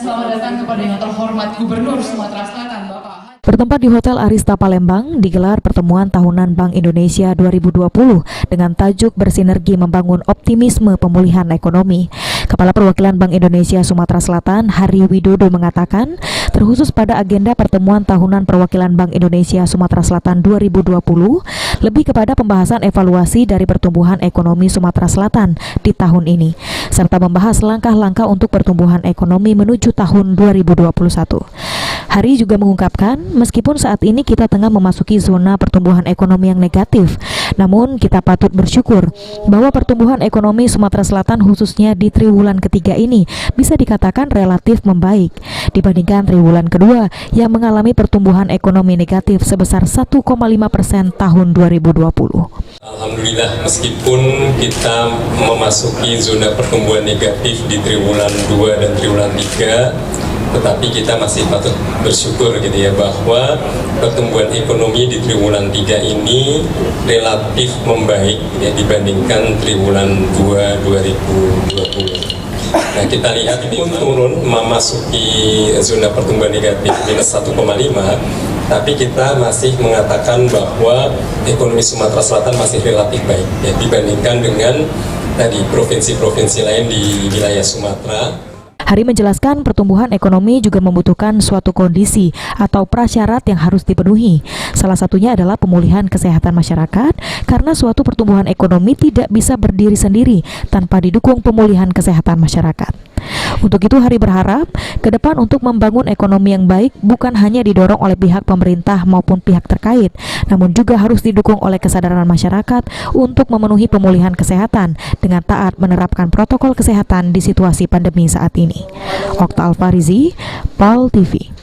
selamat datang kepada yang terhormat Gubernur Sumatera Selatan, Bapak. Bertempat di Hotel Arista Palembang, digelar pertemuan tahunan Bank Indonesia 2020 dengan tajuk Bersinergi Membangun Optimisme Pemulihan Ekonomi. Kepala Perwakilan Bank Indonesia Sumatera Selatan, Hari Widodo mengatakan, terkhusus pada agenda pertemuan tahunan Perwakilan Bank Indonesia Sumatera Selatan 2020, lebih kepada pembahasan evaluasi dari pertumbuhan ekonomi Sumatera Selatan di tahun ini, serta membahas langkah-langkah untuk pertumbuhan ekonomi menuju tahun 2021. Hari juga mengungkapkan, meskipun saat ini kita tengah memasuki zona pertumbuhan ekonomi yang negatif, namun kita patut bersyukur bahwa pertumbuhan ekonomi Sumatera Selatan khususnya di triwulan ketiga ini bisa dikatakan relatif membaik dibandingkan triwulan kedua yang mengalami pertumbuhan ekonomi negatif sebesar 1,5% tahun 2020. Alhamdulillah, meskipun kita memasuki zona pertumbuhan negatif di triwulan 2 dan triwulan 3, tetapi kita masih patut bersyukur gitu ya, bahwa pertumbuhan ekonomi di triwulan 3 ini relatif membaik ya, dibandingkan triwulan 2 2020. Nah, kita lihat ini pun turun memasuki zona pertumbuhan negatif minus 1,5, tapi kita masih mengatakan bahwa ekonomi Sumatera Selatan masih relatif baik ya, dibandingkan dengan tadi provinsi-provinsi lain di wilayah Sumatera. Hari menjelaskan pertumbuhan ekonomi juga membutuhkan suatu kondisi atau prasyarat yang harus dipenuhi. Salah satunya adalah pemulihan kesehatan masyarakat, karena suatu pertumbuhan ekonomi tidak bisa berdiri sendiri tanpa didukung pemulihan kesehatan masyarakat. Untuk itu Hari berharap ke depan untuk membangun ekonomi yang baik bukan hanya didorong oleh pihak pemerintah maupun pihak terkait, namun juga harus didukung oleh kesadaran masyarakat untuk memenuhi pemulihan kesehatan dengan taat menerapkan protokol kesehatan di situasi pandemi saat ini. Okta Alfarizi, PAL TV.